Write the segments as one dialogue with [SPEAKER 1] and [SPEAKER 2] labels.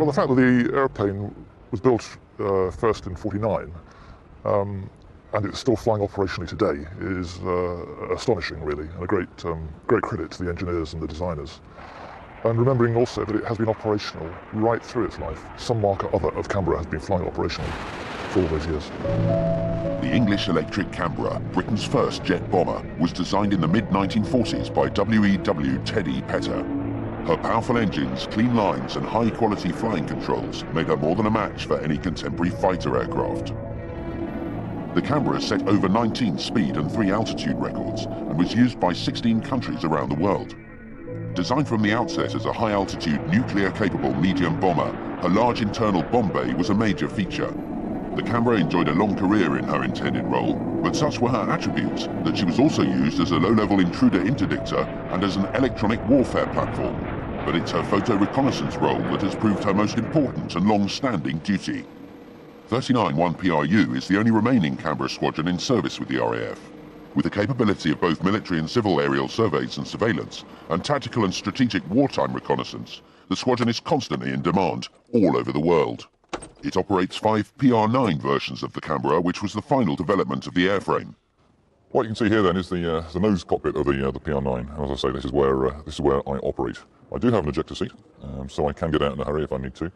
[SPEAKER 1] the fact that the airplane was built first in '49 and it's still flying operationally today is astonishing, really, and a great credit to the engineers and the designers. And remembering also that it has been operational right through its life. Some mark or other of Canberra has been flying operationally for all those years.
[SPEAKER 2] The English electric Canberra, Britain's first jet bomber, was designed in the mid-1940s by W.E.W. Teddy Petter. Her powerful engines, clean lines and high-quality flying controls made her more than a match for any contemporary fighter aircraft. The Canberra set over 19 speed and 3 altitude records and was used by 16 countries around the world. Designed from the outset as a high-altitude, nuclear-capable medium bomber, her large internal bomb bay was a major feature. The Canberra enjoyed a long career in her intended role, but such were her attributes that she was also used as a low-level intruder interdictor and as an electronic warfare platform. But it's her photo reconnaissance role that has proved her most important and long-standing duty. 39-1PRU is the only remaining Canberra squadron in service with the RAF. With the capability of both military and civil aerial surveys and surveillance, and tactical and strategic wartime reconnaissance, the squadron is constantly in demand all over the world. It operates 5 PR9 versions of the Canberra, which was the final development of the airframe.
[SPEAKER 1] What you can see here then is the nose cockpit of the PR9. And as I say, this is where I operate. I do have an ejector seat, so I can get out in a hurry if I need to.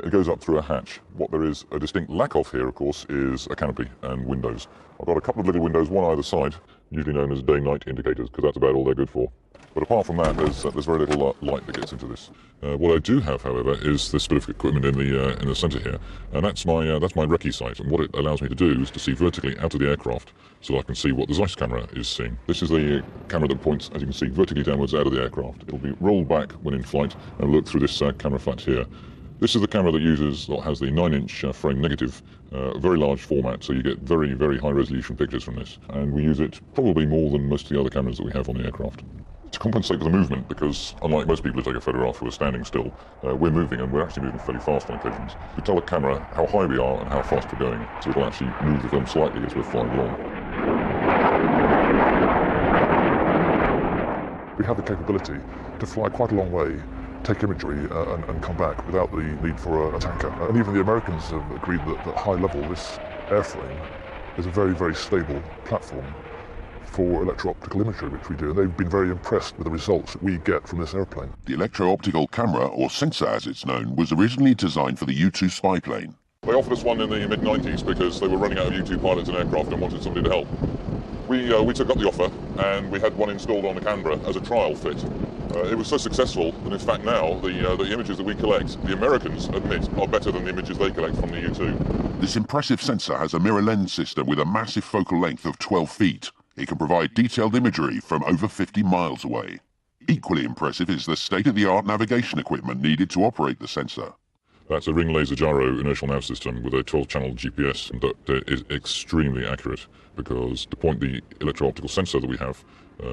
[SPEAKER 1] It goes up through a hatch. What there is a distinct lack of here, of course, is a canopy and windows. I've got a couple of little windows, one either side, usually known as day-night indicators, because that's about all they're good for. But apart from that, there's very little light that gets into this. What I do have, however, is this bit of equipment in the centre here, and that's my recce sight. And what it allows me to do is to see vertically out of the aircraft, so I can see what the Zeiss camera is seeing. This is the camera that points, as you can see, vertically downwards out of the aircraft. It'll be rolled back when in flight and look through this camera flat here. This is the camera that has the 9-inch frame negative, very large format, so you get very, very high resolution pictures from this. And we use it probably more than most of the other cameras that we have on the aircraft. To compensate for the movement, because unlike most people who take a photograph who are standing still, we're moving, and we're actually moving fairly fast on occasions. We tell the camera how high we are and how fast we're going, so it'll actually move the film slightly as we're flying along. We have the capability to fly quite a long way, take imagery and come back without the need for a tanker. And even the Americans have agreed that high level, this airframe is a very, very stable platform for electro-optical imagery, which we do, and they've been very impressed with the results that we get from this airplane.
[SPEAKER 2] The electro-optical camera, or sensor as it's known, was originally designed for the U-2 spy plane.
[SPEAKER 1] They offered us one in the mid-90s because they were running out of U-2 pilots and aircraft and wanted somebody to help. We took up the offer, and we had one installed on the Canberra as a trial fit. It was so successful that in fact now the images that we collect, the Americans admit, are better than the images they collect from the U-2.
[SPEAKER 2] This impressive sensor has a mirror lens system with a massive focal length of 12 feet. It can provide detailed imagery from over 50 miles away. Equally impressive is the state-of-the-art navigation equipment needed to operate the sensor.
[SPEAKER 1] That's a ring laser gyro inertial nav system with a 12-channel GPS that is extremely accurate, because to point the electro-optical sensor that we have,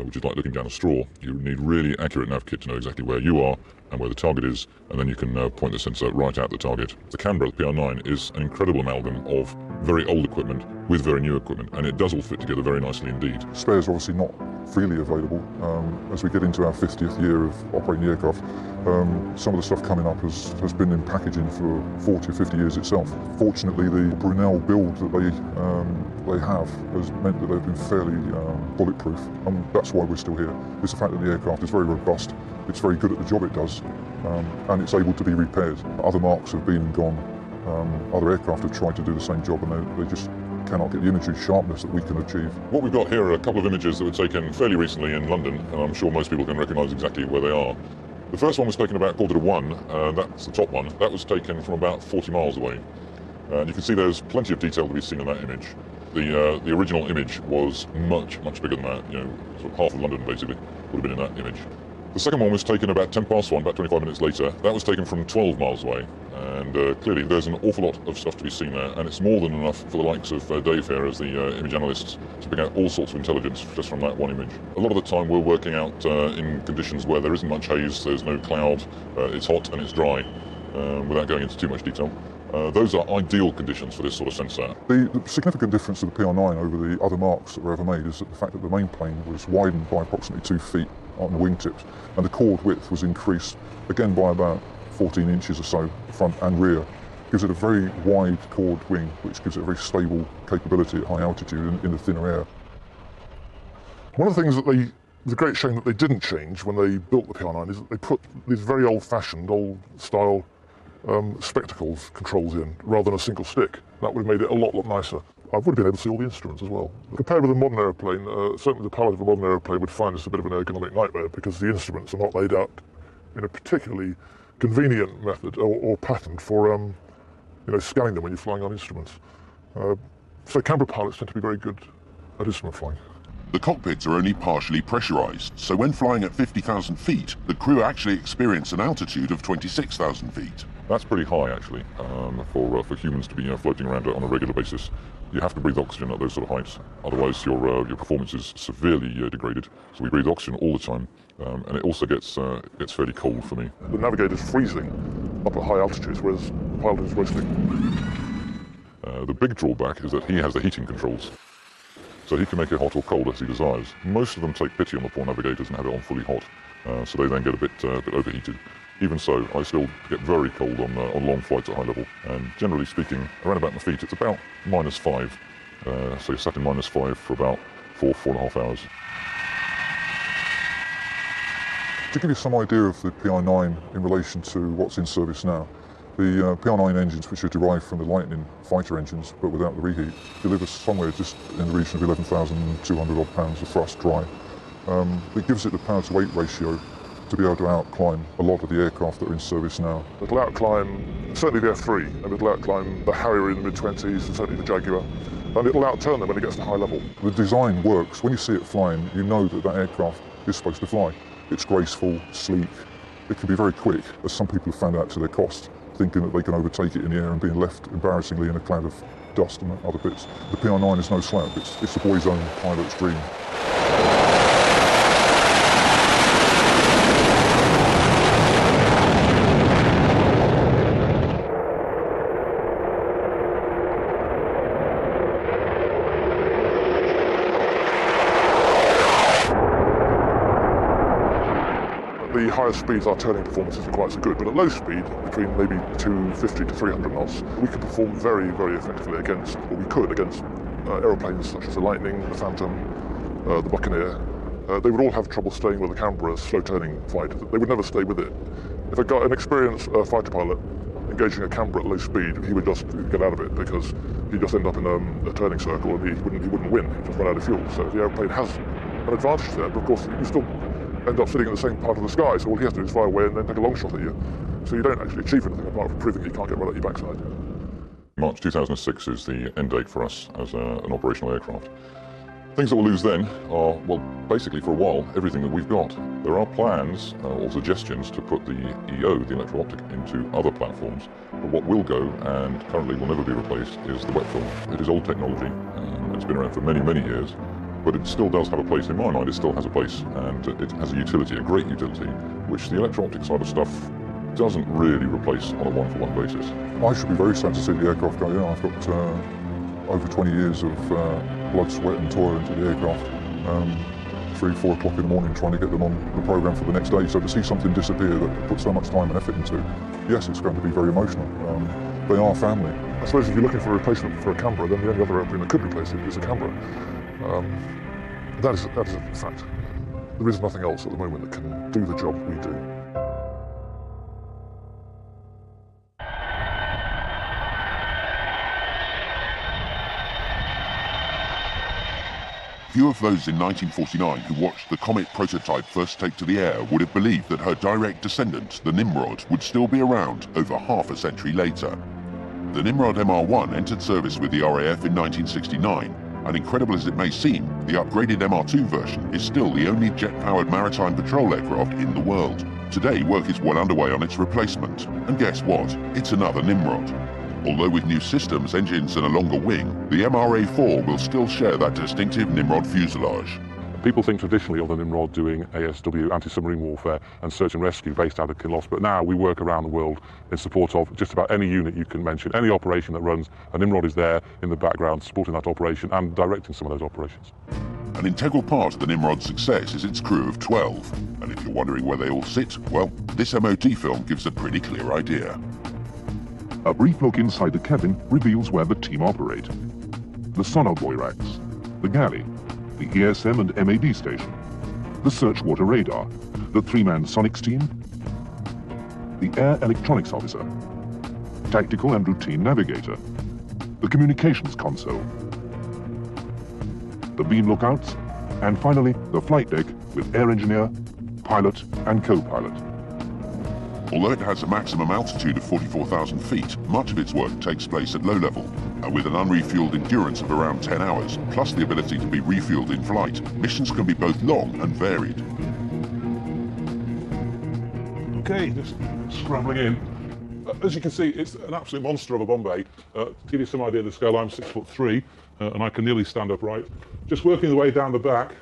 [SPEAKER 1] which is like looking down a straw, you need really accurate nav kit to know exactly where you are and where the target is, and then you can point the sensor right at the target. The Canberra, the PR9, is an incredible amalgam of very old equipment with very new equipment, and it does all fit together very nicely indeed. Spares are obviously not freely available. As we get into our 50th year of operating the aircraft, some of the stuff coming up has been in packaging for 40 or 50 years itself. Fortunately, the Brunel build that they have has meant that they've been fairly bulletproof, and that's why we're still here. It's the fact that the aircraft is very robust, it's very good at the job it does, and it's able to be repaired. Other marks have been and gone. Other aircraft have tried to do the same job, and they just cannot get the imagery sharpness that we can achieve. What we've got here are a couple of images that were taken fairly recently in London, and I'm sure most people can recognise exactly where they are. The first one was taken about 1:45, that's the top one. That was taken from about 40 miles away. And you can see there's plenty of detail to be seen in that image. The original image was much, much bigger than that. Sort of half of London basically would have been in that image. The second one was taken about 1:10, about 25 minutes later. That was taken from 12 miles away. And clearly there's an awful lot of stuff to be seen there, and it's more than enough for the likes of Dave here as the image analysts to bring out all sorts of intelligence just from that one image. A lot of the time we're working out in conditions where there isn't much haze, there's no cloud, it's hot and it's dry, without going into too much detail. Those are ideal conditions for this sort of sensor. The significant difference of the PR9 over the other marks that were ever made is that the fact that the main plane was widened by approximately 2 feet on the wingtips, and the chord width was increased again by about 14 inches or so, front and rear. Gives it a very wide chord wing, which gives it a very stable capability at high altitude in the thinner air. One of the things that the great shame that they didn't change when they built the PR9 is that they put these very old-fashioned, old-style spectacles controls in, rather than a single stick. That would have made it a lot nicer. I would have been able to see all the instruments as well. Compared with a modern aeroplane, certainly the pilot of a modern aeroplane would find this a bit of an ergonomic nightmare because the instruments are not laid out in a particularly convenient method or pattern for scanning them when you're flying on instruments. So Canberra pilots tend to be very good at instrument flying.
[SPEAKER 2] The cockpits are only partially pressurized, so when flying at 50,000 feet, the crew actually experience an altitude of 26,000 feet.
[SPEAKER 1] That's pretty high, actually, for humans to be floating around on a regular basis. You have to breathe oxygen at those sort of heights, otherwise your performance is severely degraded. So we breathe oxygen all the time, and it also gets fairly cold for me. The navigator's freezing up at high altitudes, whereas the pilot is roasting. The big drawback is that he has the heating controls, so he can make it hot or cold as he desires. Most of them take pity on the poor navigators and have it on fully hot, so they then get a bit overheated. Even so, I still get very cold on long flights at high level, and generally speaking, around about my feet, it's about -5. So you're sat in -5 for about 4.5 hours. To give you some idea of the PR9 in relation to what's in service now, the PR9 engines, which are derived from the Lightning fighter engines, but without the reheat, deliver somewhere just in the region of 11,200 odd pounds of thrust dry. It gives it the power to weight ratio to be able to outclimb a lot of the aircraft that are in service now. It'll outclimb certainly the F3, and it'll outclimb the Harrier in the mid-20s, and certainly the Jaguar, and it'll outturn them when it gets to high level. The design works. When you see it flying, you know that that aircraft is supposed to fly. It's graceful, sleek. It can be very quick, as some people have found out to their cost, thinking that they can overtake it in the air and being left embarrassingly in a cloud of dust and other bits. The PR9 is no slouch. It's the boy's own pilot's dream. The higher speeds, our turning performance isn't quite so good, but at low speed, between maybe 250 to 300 knots, we can perform very, very effectively against, or we could, against aeroplanes such as the Lightning, the Phantom, the Buccaneer. They would all have trouble staying with the Canberra slow turning flight. They would never stay with it. If an experienced fighter pilot engaging a Canberra at low speed, he would just get out of it because he'd just end up in a turning circle and he wouldn't win. He'd just run out of fuel. So the aeroplane has an advantage there, but of course you still end up sitting in the same part of the sky, so all he has to do is fly away and then take a long shot at you. So you don't actually achieve anything apart from proving you can't get right at your backside. March 2006 is the end date for us as an operational aircraft. Things that we'll lose then are, well, basically for a while, everything that we've got. There are plans or suggestions to put the EO, the electro-optic, into other platforms, but what will go, and currently will never be replaced, is the wet film. It is old technology, it's been around for many, many years, but it still does have a place. In my mind, it still has a place, and it has a utility, a great utility, which the electro-optic side of stuff doesn't really replace on a one-for-one basis. I should be very sad to see the aircraft go. I've got over 20 years of blood, sweat and toil into the aircraft. 3, 4 o'clock in the morning trying to get them on the programme for the next day. So to see something disappear that I put so much time and effort into, yes, it's going to be very emotional. They are family. I suppose if you're looking for a replacement for a Canberra, then the only other airplane that could replace it is a Canberra. That is a fact. There is nothing else at the moment that can do the job we do.
[SPEAKER 2] Few of those in 1949 who watched the Comet prototype first take to the air would have believed that her direct descendant, the Nimrod, would still be around over half a century later. The Nimrod MR1 entered service with the RAF in 1969, and incredible as it may seem, the upgraded MR2 version is still the only jet-powered maritime patrol aircraft in the world. Today, work is well underway on its replacement, and guess what? It's another Nimrod. Although with new systems, engines and a longer wing, the MRA4 will still share that distinctive Nimrod fuselage.
[SPEAKER 3] People think traditionally of the Nimrod doing ASW, anti-submarine warfare, and search and rescue based out of Kinloss, but now we work around the world in support of just about any unit you can mention. Any operation that runs, a Nimrod is there in the background supporting that operation and directing some of those operations.
[SPEAKER 2] An integral part of the Nimrod's success is its crew of 12, and if you're wondering where they all sit, well, this MOT film gives a pretty clear idea. A brief look inside the cabin reveals where the team operate. The sonar buoy racks, the galley, the ESM and MAD station, the search water radar, the three-man sonics team, the air electronics officer, tactical and routine navigator, the communications console, the beam lookouts, and finally the flight deck with air engineer, pilot and co-pilot. Although it has a maximum altitude of 44,000 feet, much of its work takes place at low level, and with an unrefueled endurance of around 10 hours, plus the ability to be refueled in flight, missions can be both long and varied.
[SPEAKER 3] Okay, just scrambling in. As you can see, it's an absolute monster of a bomb bay. To give you some idea of the scale, I'm 6'3", and I can nearly stand upright. Just working the way down the back.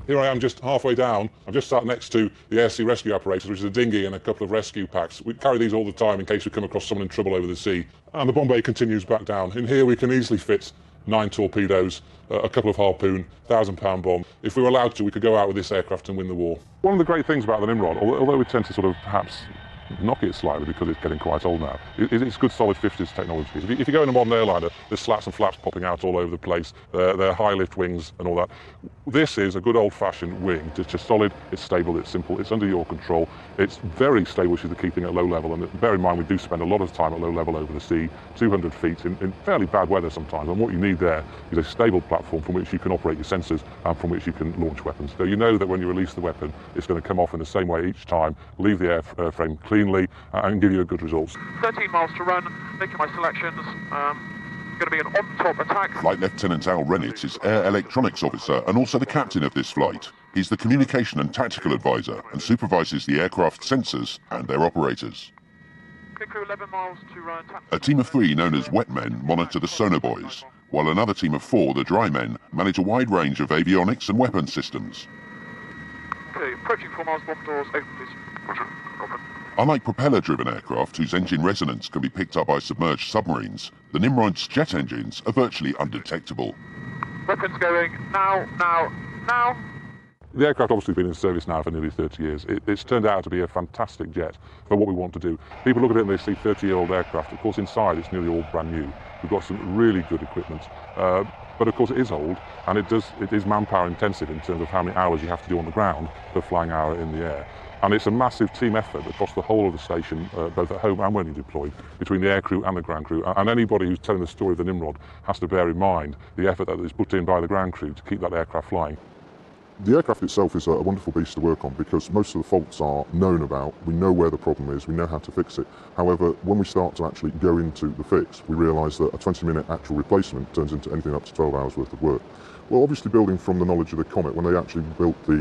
[SPEAKER 3] Here I am just halfway down. I'm just sat next to the air sea rescue apparatus, which is a dinghy and a couple of rescue packs. We carry these all the time in case we come across someone in trouble over the sea. And the bomb bay continues back down. In here we can easily fit 9 torpedoes, a couple of harpoon, 1,000-pound bomb. If we were allowed to, we could go out with this aircraft and win the war. One of the great things about the Nimrod, although we tend to sort of perhaps knock it slightly because it's getting quite old now, it's good solid 50s technology. If you go in a modern airliner, there's slats and flaps popping out all over the place, there are high lift wings and all that. This is a good old-fashioned wing. It's just solid, it's stable, it's simple, it's under your control, it's very stable, which is the key thing at low level, and bear in mind we do spend a lot of time at low level over the sea, 200 feet in fairly bad weather sometimes, and what you need there is a stable platform from which you can operate your sensors and from which you can launch weapons. So you know that when you release the weapon, it's going to come off in the same way each time, leave the airframe cleanly, and give you a good result.
[SPEAKER 4] 13 miles to run, making my selections. Going to be an on-top attack.
[SPEAKER 2] Flight Lieutenant Al Rennett is Air Electronics Officer and also the captain of this flight. He's the communication and tactical advisor and supervises the aircraft sensors and their operators.
[SPEAKER 4] Okay, crew, 11 miles to run.
[SPEAKER 2] A team of 3 known as wet men monitor the sonar buoys, while another team of 4, the dry men, manage a wide range of avionics and weapon systems.
[SPEAKER 4] Okay, approaching 4 miles, bomb doors, open please. Roger, open.
[SPEAKER 2] Unlike propeller-driven aircraft whose engine resonance can be picked up by submerged submarines, the Nimrod's jet engines are virtually undetectable.
[SPEAKER 4] Weapons going, now, now, now.
[SPEAKER 3] The aircraft obviously been in service now for nearly 30 years. It's turned out to be a fantastic jet for what we want to do. People look at it and they see 30-year-old aircraft. Of course, inside it's nearly all brand new. We've got some really good equipment. But of course it is old, and it is manpower intensive in terms of how many hours you have to do on the ground per flying hour in the air. And it's a massive team effort across the whole of the station, both at home and when you're deployed, between the air crew and the ground crew. And anybody who's telling the story of the Nimrod has to bear in mind the effort that is put in by the ground crew to keep that aircraft flying.
[SPEAKER 5] The aircraft itself is a wonderful beast to work on because most of the faults are known about, we know where the problem is, we know how to fix it. However, when we start to actually go into the fix, we realise that a 20-minute actual replacement turns into anything up to 12 hours worth of work. Well, obviously building from the knowledge of the Comet, when they actually built the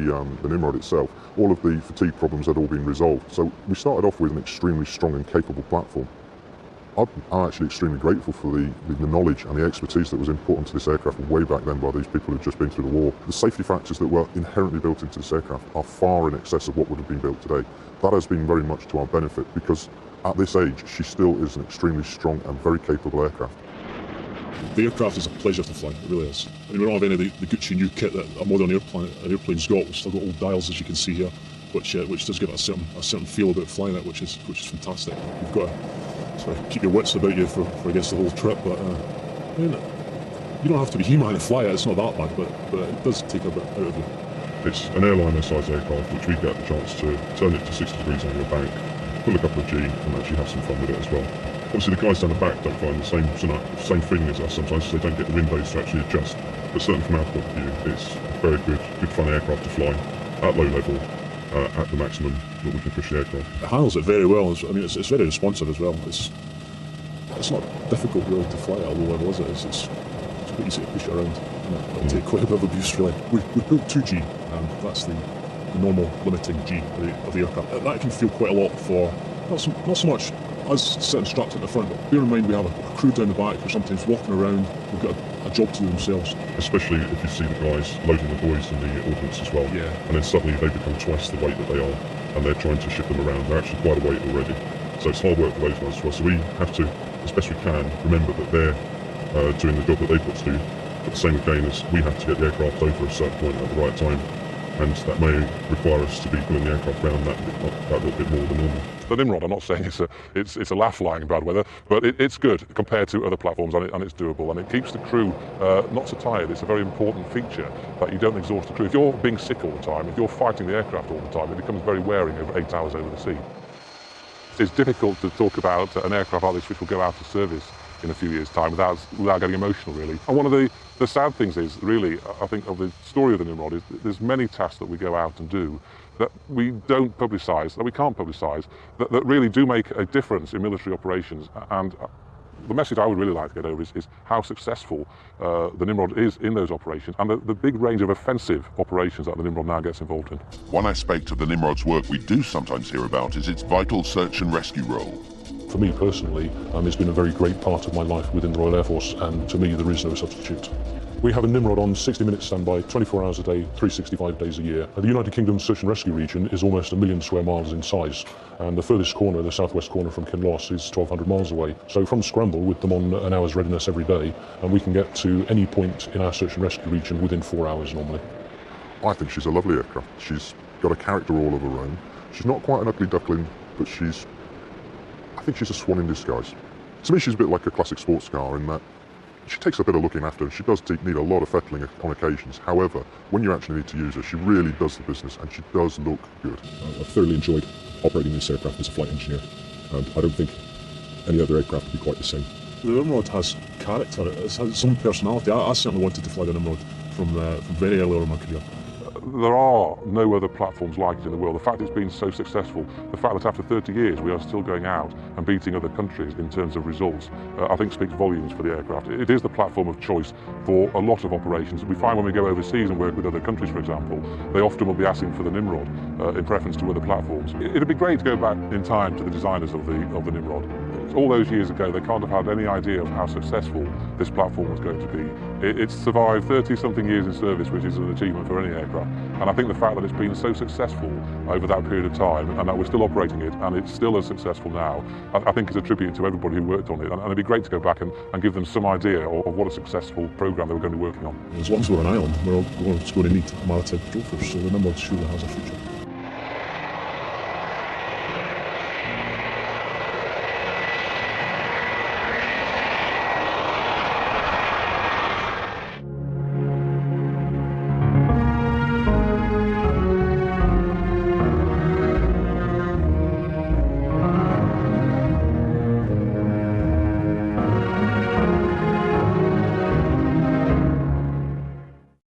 [SPEAKER 5] Nimrod itself, all of the fatigue problems had all been resolved. So we started off with an extremely strong and capable platform. I'm actually extremely grateful for the knowledge and the expertise that was input into this aircraft way back then by these people who'd just been through the war. The safety factors that were inherently built into this aircraft are far in excess of what would have been built today. That has been very much to our benefit because at this age, she still is an extremely strong and very capable aircraft.
[SPEAKER 6] The aircraft is a pleasure to fly, it really is. I mean, we don't have any of the Gucci new kit that a modern airplane's got. We've still got old dials, as you can see here, which does give it a certain feel about flying it, which is fantastic. You've got to sort of keep your wits about you for I guess the whole trip, but I mean, you don't have to be He-Man to fly it. It's not that bad, but it does take a bit out of you.
[SPEAKER 1] It's an airliner-sized aircraft, which we get the chance to turn it to 60 degrees on your bank, pull a couple of G, and actually have some fun with it as well. Obviously, the guys down the back don't find the same feeling as us sometimes, so they don't get the windows to actually adjust. But certainly from our point of view, it's a very good fun aircraft to fly at low level, at the maximum that we can push the aircraft.
[SPEAKER 6] It handles it very well. I mean, it's very responsive as well. It's not difficult really to fly at a low level, is it? It's quite easy to push it around. It'll take quite a bit of abuse really. We built 2G, and that's the normal limiting G of the aircraft. That can feel quite a lot for not so much us sitting strapped at the front, but bear in mind we have a crew down the back who are sometimes walking around, who've got a job to do themselves.
[SPEAKER 1] Especially if you see the guys loading the buoys and the ordnance as well.
[SPEAKER 6] Yeah.
[SPEAKER 1] And then suddenly they become twice the weight that they are, and they're trying to ship them around. They're actually quite a weight already. So it's hard work for those guys as well. So we have to, as best we can, remember that they're doing the job that they've got to do,
[SPEAKER 6] But the same again is we have to get the aircraft over a certain point at the right time, and that may require us to be pulling the aircraft around that little bit more than normal.
[SPEAKER 3] The Nimrod, I'm not saying it's a laugh flying in bad weather, but it's good compared to other platforms, and it's doable, and it keeps the crew not so tired. It's a very important feature that you don't exhaust the crew. If you're being sick all the time, if you're fighting the aircraft all the time, it becomes very wearing over 8 hours over the sea. It's difficult to talk about an aircraft like this which will go out of service in a few years' time without getting emotional, really. And one of the sad things is, really, I think, of the story of the Nimrod is there's many tasks that we go out and do that we don't publicise, that we can't publicise, that really do make a difference in military operations. And the message I would really like to get over is how successful the Nimrod is in those operations, and the big range of offensive operations that the Nimrod now gets involved in.
[SPEAKER 2] One aspect of the Nimrod's work we do sometimes hear about is its vital search and rescue role.
[SPEAKER 6] For me personally, it's been a very great part of my life within the Royal Air Force, and to me there is no substitute. We have a Nimrod on 60-minute standby, 24 hours a day, 365 days a year. The United Kingdom's search and rescue region is almost 1 million square miles in size, and the furthest corner, the southwest corner from Kinloss, is 1,200 miles away. So from Scramble, with them on an hour's readiness every day, and we can get to any point in our search and rescue region within 4 hours normally.
[SPEAKER 5] I think she's a lovely aircraft. She's got a character all of her own. She's not quite an ugly duckling, but I think she's a swan in disguise. To me, she's a bit like a classic sports car in that she takes a bit of looking after, and she does need a lot of fettling on occasions. However, when you actually need to use her, she really does the business, and she does look good.
[SPEAKER 6] I've thoroughly enjoyed operating this aircraft as a flight engineer, and I don't think any other aircraft would be quite the same. The Nimrod has character, it has some personality. I certainly wanted to fly the Nimrod from very early on in my career.
[SPEAKER 3] There are no other platforms like it in the world. The fact it's been so successful, the fact that after 30 years we are still going out and beating other countries in terms of results, I think speaks volumes for the aircraft. It is the platform of choice for a lot of operations. We find when we go overseas and work with other countries, for example, they often will be asking for the Nimrod in preference to other platforms. It'd be great to go back in time to the designers of the Nimrod. All those years ago, they can't have had any idea of how successful this platform was going to be. It's survived 30-something years in service, which is an achievement for any aircraft. And I think the fact that it's been so successful over that period of time, and that we're still operating it, and it's still as successful now, I think is a tribute to everybody who worked on it. And it'd be great to go back and give them some idea of what a successful programme they were going to be working on.
[SPEAKER 6] As long as we're on an island, we're always going to need a maritime patrol force, so the Nimrod surely has a future.